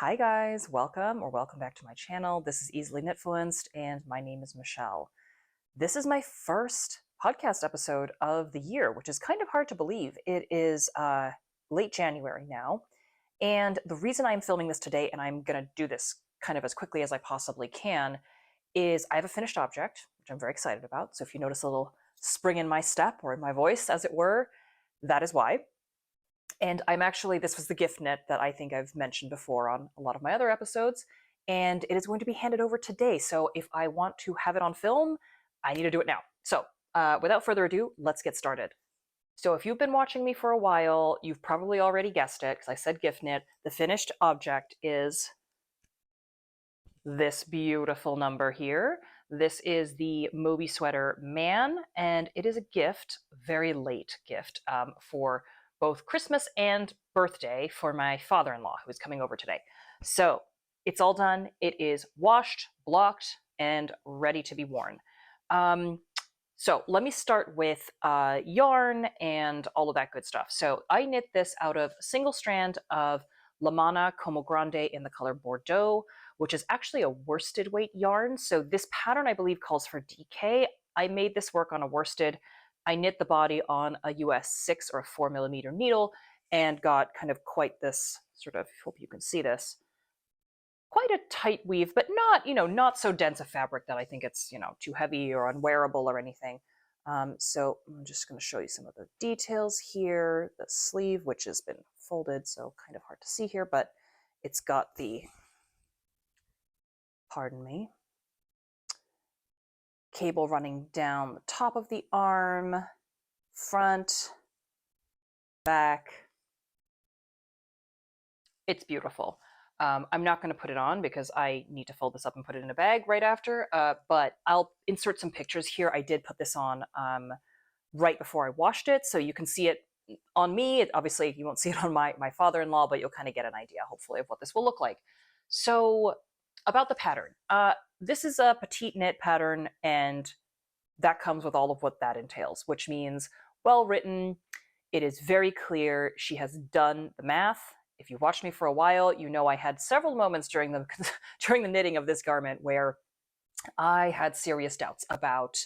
Hi guys, welcome back to my channel. This is Easily Knitfluenced and my name is Michelle. This is my first podcast episode of the year, which is kind of hard to believe. It is late January now, and the reason I'm filming this today, and I'm going to do this kind of as quickly as I possibly can, is I have a finished object, which I'm very excited about. So if you notice a little spring in my step or in my voice, as it were, that is why. And this was the gift knit that I think I've mentioned before on a lot of my other episodes, and it is going to be handed over today. So if I want to have it on film, I need to do it now. So without further ado, let's get started. So if you've been watching me for a while, you've probably already guessed it because I said gift knit. The finished object is this beautiful number here. This is the Moby Sweater Man, and it is a gift, very late gift, for both Christmas and birthday for my father-in-law who is coming over today. So it's all done. It is washed, blocked, and ready to be worn. So let me start with yarn and all of that good stuff. So I knit this out of a single strand of La Mana Como Grande in the color Bordeaux, which is actually a worsted weight yarn. So this pattern, I believe, calls for DK. I made this work on a worsted. I knit the body on a US 6 or a 4mm needle and got kind of quite this sort of, hope you can see this, quite a tight weave, but not, not so dense a fabric that I think it's, too heavy or unwearable or anything. So I'm just going to show you some of the details here. The sleeve, which has been folded, so kind of hard to see here, but it's got the, pardon me, cable running down the top of the arm, front, back. It's beautiful. I'm not going to put it on because I need to fold this up and put it in a bag right after, but I'll insert some pictures here. I did put this on right before I washed it, so you can see it on me. Obviously, you won't see it on my father-in-law, but you'll kind of get an idea, hopefully, of what this will look like. So about the pattern. This is a petite knit pattern, and that comes with all of what that entails, which means well written. It is very clear. She has done the math. If you've watched me for a while, you know I had several moments during the during the knitting of this garment where I had serious doubts about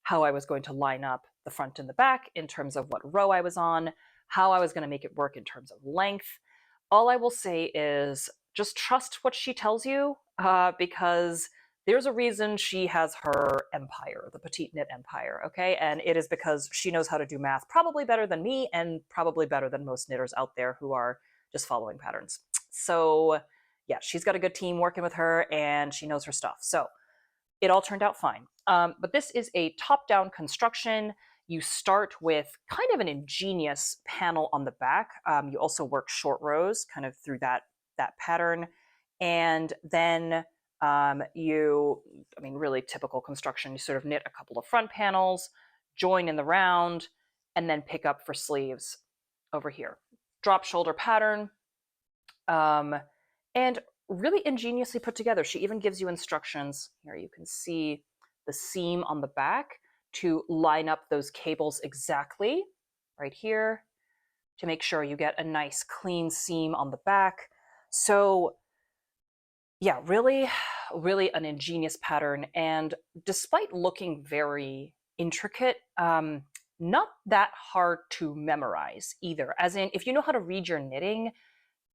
how I was going to line up the front and the back in terms of what row I was on, how I was going to make it work in terms of length. All I will say is just trust what she tells you, because there's a reason she has her empire, the petite knit empire, okay? And it is because she knows how to do math probably better than me and probably better than most knitters out there who are just following patterns. So yeah, she's got a good team working with her and she knows her stuff. So it all turned out fine. But this is a top-down construction. You start with kind of an ingenious panel on the back. You also work short rows kind of through that pattern. And then really typical construction, you sort of knit a couple of front panels, join in the round, and then pick up for sleeves over here. Drop shoulder pattern, and really ingeniously put together. She even gives you instructions. Here you can see the seam on the back to line up those cables exactly right here to make sure you get a nice clean seam on the back. So yeah, really, really an ingenious pattern. And despite looking very intricate, not that hard to memorize either. As in, if you know how to read your knitting,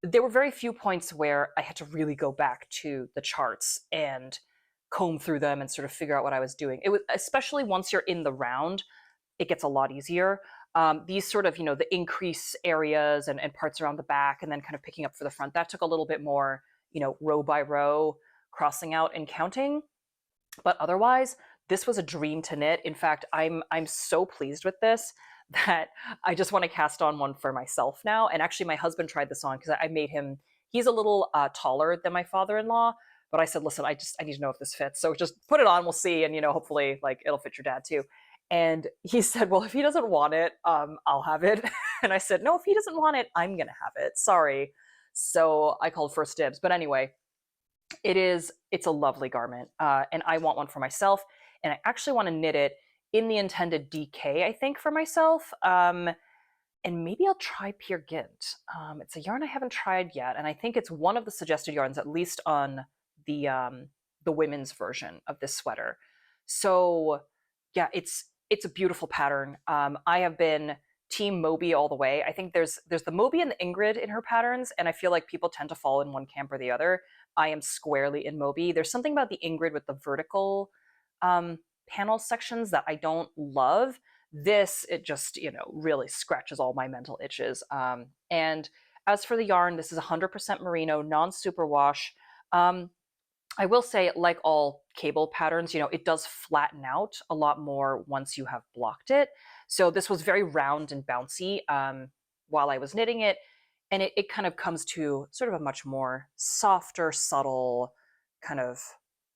there were very few points where I had to really go back to the charts and comb through them and sort of figure out what I was doing. It was, especially once you're in the round, it gets a lot easier. These sort of, the increase areas and parts around the back and then kind of picking up for the front, that took a little bit more, row by row, crossing out and counting. But otherwise, this was a dream to knit. In fact, I'm so pleased with this that I just want to cast on one for myself now. And actually, my husband tried this on because I made him, he's a little taller than my father-in-law, but I said, listen, I need to know if this fits. So just put it on, we'll see. And, hopefully like it'll fit your dad too. And he said, well, if he doesn't want it, I'll have it. And I said, no, if he doesn't want it, I'm going to have it. Sorry. So I called first dibs. But anyway, it's a lovely garment. And I want one for myself. And I actually want to knit it in the intended DK, I think, for myself. And maybe I'll try Peer Gynt. It's a yarn I haven't tried yet, and I think it's one of the suggested yarns, at least on the women's version of this sweater. So yeah, it's a beautiful pattern. I have been team Moby all the way. I think there's the Moby and the Ingrid in her patterns, and I feel like people tend to fall in one camp or the other. I am squarely in Moby. There's something about the Ingrid with the vertical panel sections that I don't love. This, it just, really scratches all my mental itches. And as for the yarn, this is 100% merino, non-superwash. I will say, like all cable patterns, it does flatten out a lot more once you have blocked it. So this was very round and bouncy while I was knitting it. And it kind of comes to sort of a much more softer, subtle kind of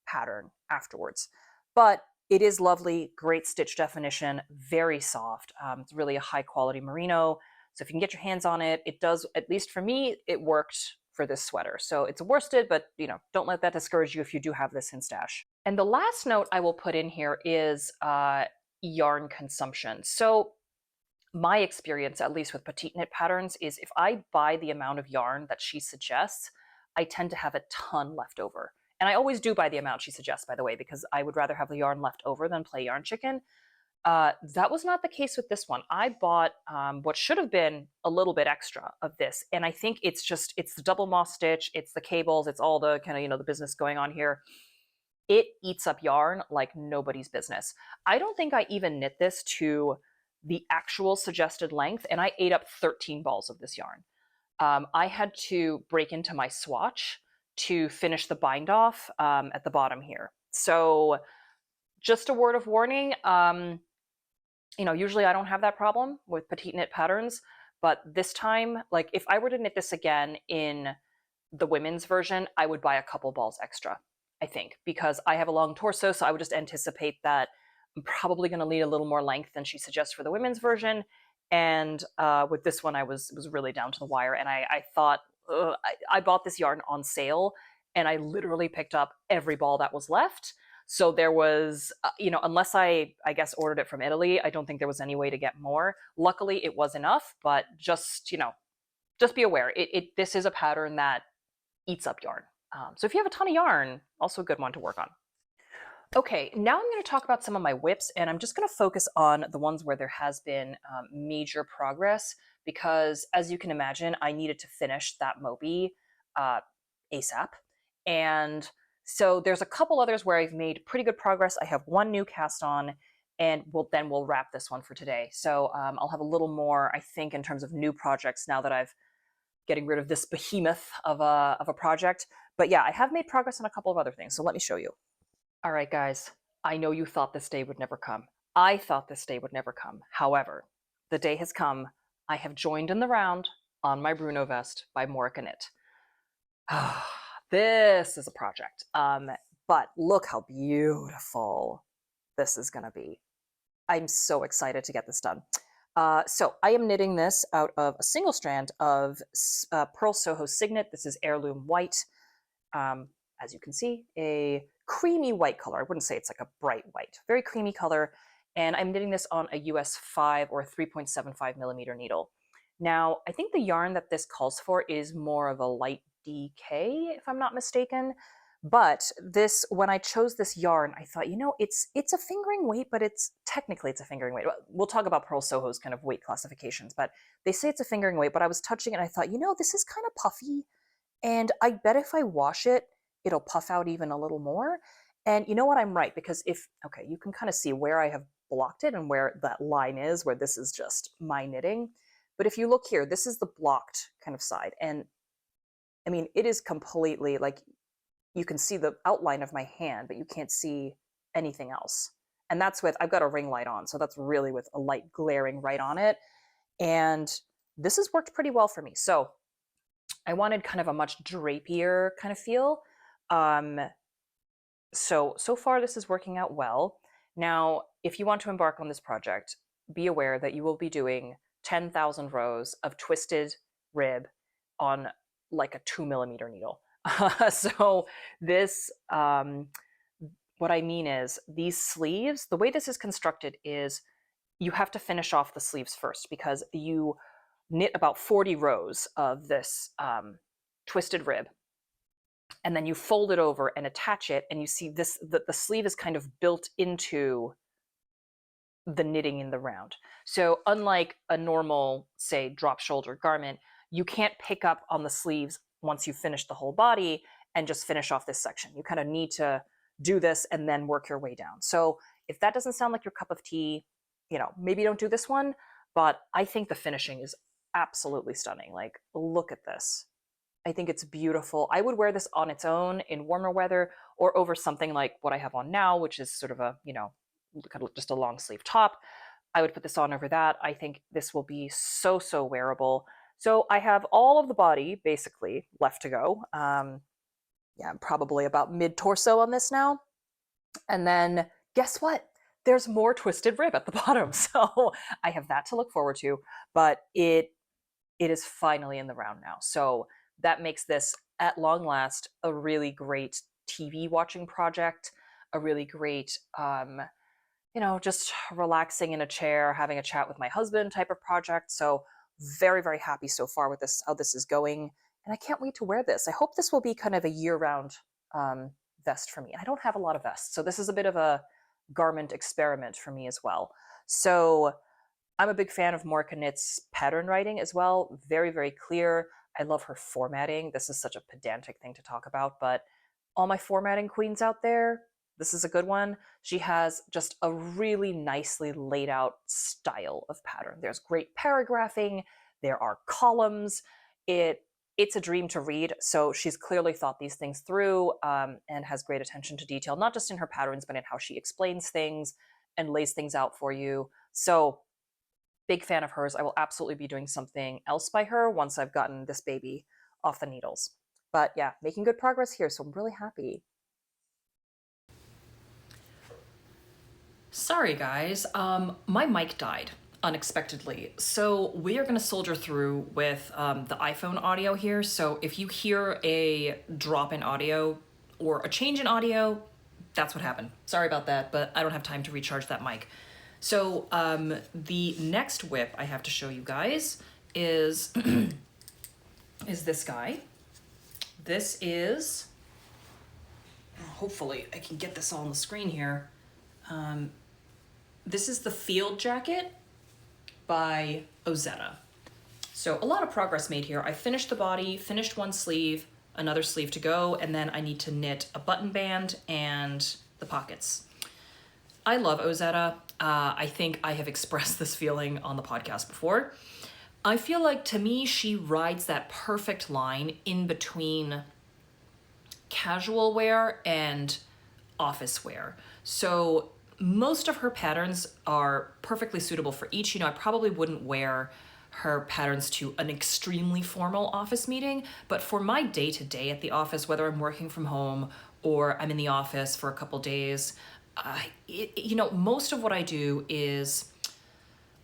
pattern afterwards. But it is lovely, great stitch definition, very soft. It's really a high quality merino. So if you can get your hands on it, it does, at least for me, it worked for this sweater. So it's a worsted, but don't let that discourage you if you do have this in stash. And the last note I will put in here is yarn consumption. So my experience, at least with petite knit patterns, is if I buy the amount of yarn that she suggests, I tend to have a ton left over. And I always do buy the amount she suggests, by the way, because I would rather have the yarn left over than play yarn chicken. That was not the case with this one. I bought what should have been a little bit extra of this. And I think it's the double moss stitch, it's the cables, it's all the kind of, the business going on here. It eats up yarn like nobody's business. I don't think I even knit this to the actual suggested length, and I ate up 13 balls of this yarn. I had to break into my swatch to finish the bind off at the bottom here. So just a word of warning, usually I don't have that problem with petite knit patterns, but this time, like if I were to knit this again in the women's version, I would buy a couple balls extra, I think, because I have a long torso, so I would just anticipate that I'm probably going to need a little more length than she suggests for the women's version. And with this one, I was really down to the wire, and I thought, I bought this yarn on sale, and I literally picked up every ball that was left. So there was, unless I guess ordered it from Italy, I don't think there was any way to get more. Luckily, it was enough, but just be aware. This is a pattern that eats up yarn. So if you have a ton of yarn, also a good one to work on. Okay, now I'm going to talk about some of my whips, and I'm just going to focus on the ones where there has been major progress, because as you can imagine, I needed to finish that Moby ASAP. And so there's a couple others where I've made pretty good progress. I have one new cast on, and we'll wrap this one for today. So I'll have a little more, I think, in terms of new projects now that I've getting rid of this behemoth of a project. But yeah, I have made progress on a couple of other things, so let me show you. All right, guys, I know you thought this day would never come. I thought this day would never come. However, the day has come. I have joined in the round on my Bruno Vest by Morica Knit. This is a project, but look how beautiful this is going to be. I'm so excited to get this done. So I am knitting this out of a single strand of Pearl Soho Signet. This is heirloom white. As you can see, a creamy white color. I wouldn't say it's like a bright white, very creamy color. And I'm knitting this on a US 5 or 3.75 millimeter needle. Now, I think the yarn that this calls for is more of a light DK, if I'm not mistaken. But this, when I chose this yarn, I thought, it's a fingering weight, but technically it's a fingering weight. We'll talk about Pearl Soho's kind of weight classifications, but they say it's a fingering weight, but I was touching it and I thought, this is kind of puffy. And I bet if I wash it, it'll puff out even a little more. And you know what? I'm right, because you can kind of see where I have blocked it and where that line is, where this is just my knitting. But if you look here, this is the blocked kind of side. And I mean, it is completely like, you can see the outline of my hand, but you can't see anything else. And that's I've got a ring light on, so that's really with a light glaring right on it. And this has worked pretty well for me. So I wanted kind of a much drapier kind of feel. So far this is working out well. Now, if you want to embark on this project, be aware that you will be doing 10,000 rows of twisted rib on like a 2 millimeter needle. So this, what I mean is these sleeves, the way this is constructed is you have to finish off the sleeves first, because you knit about 40 rows of this twisted rib, and then you fold it over and attach it, and you see this, the sleeve is kind of built into the knitting in the round. So unlike a normal, say, drop shoulder garment, you can't pick up on the sleeves once you finish the whole body and just finish off this section. You kind of need to do this and then work your way down. So if that doesn't sound like your cup of tea, maybe don't do this one, but I think the finishing is absolutely stunning. Like, look at this. I think it's beautiful. I would wear this on its own in warmer weather or over something like what I have on now, which is sort of a, kind of just a long sleeve top. I would put this on over that. I think this will be so, so wearable. So I have all of the body basically left to go. Yeah, I'm probably about mid torso on this now. And then guess what? There's more twisted rib at the bottom. So I have that to look forward to, but it is finally in the round now. So that makes this, at long last, a really great TV watching project, a really great, just relaxing in a chair, having a chat with my husband type of project. So very, very happy so far with this, how this is going. And I can't wait to wear this. I hope this will be kind of a year-round vest for me. I don't have a lot of vests, so this is a bit of a garment experiment for me as well. So I'm a big fan of Morika Knit's pattern writing as well. Very, very clear. I love her formatting. This is such a pedantic thing to talk about, but all my formatting queens out there, this is a good one. She has just a really nicely laid out style of pattern. There's great paragraphing. There are columns. It's a dream to read. So she's clearly thought these things through and has great attention to detail, not just in her patterns, but in how she explains things and lays things out for you. So big fan of hers. I will absolutely be doing something else by her once I've gotten this baby off the needles. But yeah, making good progress here, so I'm really happy. Sorry guys, my mic died unexpectedly. So we are gonna soldier through with the iPhone audio here. So if you hear a drop in audio or a change in audio, that's what happened. Sorry about that, but I don't have time to recharge that mic. So the next whip I have to show you guys is is this guy. This is, hopefully I can get this all on the screen here. This is the Field Jacket by Ozetta. So a lot of progress made here. I finished the body, finished one sleeve, another sleeve to go, and then I need to knit a button band and the pockets. I love Ozetta. I think I have expressed this feeling on the podcast before. I feel like, to me, she rides that perfect line in between casual wear and office wear. So most of her patterns are perfectly suitable for each. I probably wouldn't wear her patterns to an extremely formal office meeting, but for my day-to-day at the office, whether I'm working from home or I'm in the office for a couple days, most of what I do is,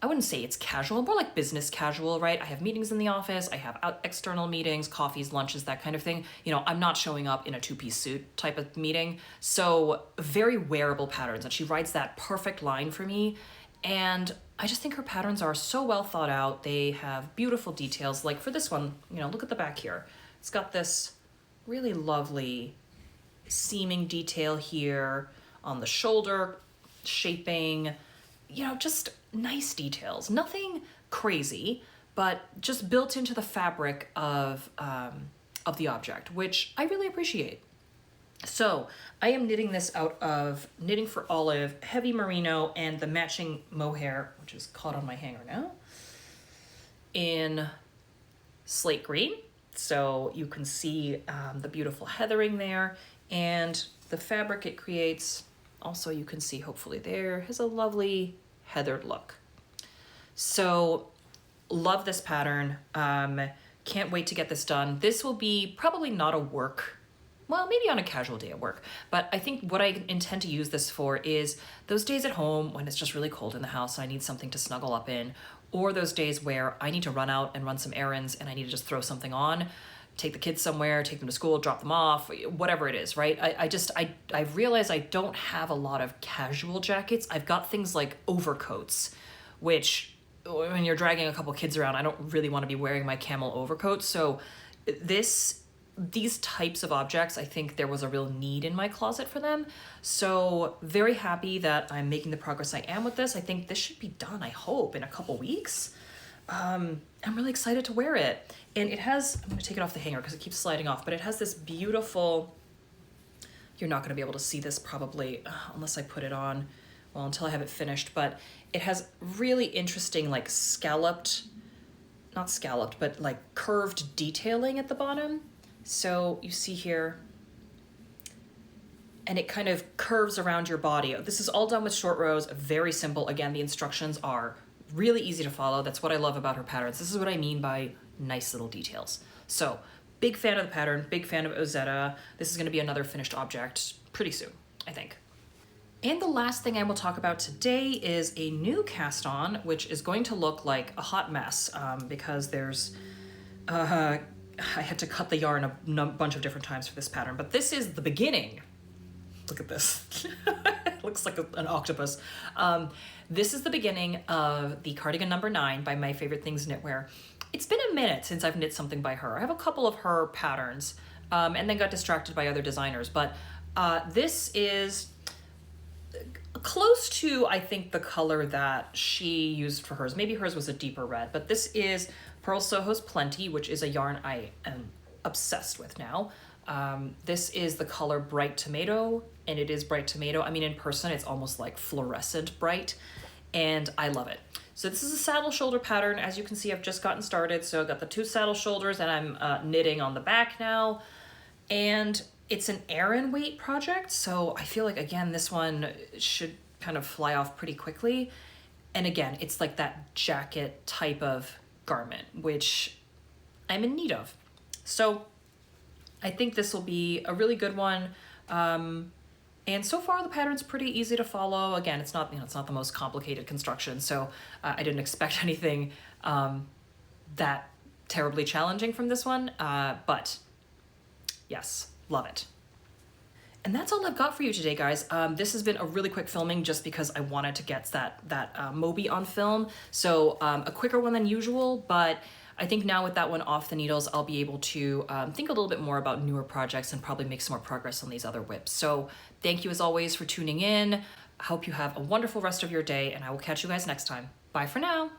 I wouldn't say it's casual, more like business casual, right? I have meetings in the office, I have external meetings, coffees, lunches, that kind of thing. I'm not showing up in a two-piece suit type of meeting. So very wearable patterns, and she rides that perfect line for me. And I just think her patterns are so well thought out. They have beautiful details. Like for this one, look at the back here. It's got this really lovely seaming detail here on the shoulder, shaping, just nice details. Nothing crazy, but just built into the fabric of the object, which I really appreciate. So I am knitting this out of Knitting for Olive, heavy merino, and the matching mohair, which is caught on my hanger now, in slate green. So you can see the beautiful heathering there, and the fabric it creates, also you can see hopefully there, has a lovely heathered look. So love this pattern. Can't wait to get this done. This will be probably not a work, well, maybe on a casual day at work, but I think what I intend to use this for is those days at home when it's just really cold in the house and I need something to snuggle up in, or those days where I need to run out and run some errands and I need to just throw something on, take the kids somewhere, take them to school, drop them off, whatever it is, right? I realize I don't have a lot of casual jackets. I've got things like overcoats, which when you're dragging a couple kids around, I don't really want to be wearing my camel overcoat. So these types of objects, I think there was a real need in my closet for them. So very happy that I'm making the progress I am with this. I think this should be done, I hope, in a couple weeks. I'm really excited to wear it. And it has, I'm gonna take it off the hanger because it keeps sliding off, but it has this beautiful, you're not gonna be able to see this probably unless I put it on, well, until I have it finished, but it has really interesting like not scalloped, but like curved detailing at the bottom. So you see here, and it kind of curves around your body. This is all done with short rows, very simple. Again, the instructions are really easy to follow. That's what I love about her patterns. This is what I mean by nice little details. So big fan of the pattern, big fan of Ozetta. This is gonna be another finished object pretty soon, I think. And the last thing I will talk about today is a new cast on, which is going to look like a hot mess because there's, I had to cut the yarn a bunch of different times for this pattern, but this is the beginning. Look at this. It looks like an octopus. This is the beginning of the Cardigan number 9 by My Favorite Things Knitwear. It's been a minute since I've knit something by her. I have a couple of her patterns and then got distracted by other designers, but this is close to, I think, the color that she used for hers. Maybe hers was a deeper red, but this is Pearl Soho's Plenty, which is a yarn I am obsessed with now. This is the color Bright Tomato, and it is Bright Tomato. I mean, in person, it's almost like fluorescent bright, and I love it. So this is a saddle shoulder pattern. As you can see, I've just gotten started. So I've got the 2 saddle shoulders, and I'm knitting on the back now. And it's an Aran weight project, so I feel like, again, this one should kind of fly off pretty quickly. And again, it's like that jacket type of garment, which I'm in need of. So I think this will be a really good one. And so far the pattern's pretty easy to follow. Again, it's not, it's not the most complicated construction, so I didn't expect anything that terribly challenging from this one, but yes, love it. And that's all I've got for you today, guys. This has been a really quick filming just because I wanted to get that Moby on film. So a quicker one than usual, but I think now with that one off the needles, I'll be able to think a little bit more about newer projects and probably make some more progress on these other whips. So thank you as always for tuning in. I hope you have a wonderful rest of your day, and I will catch you guys next time. Bye for now.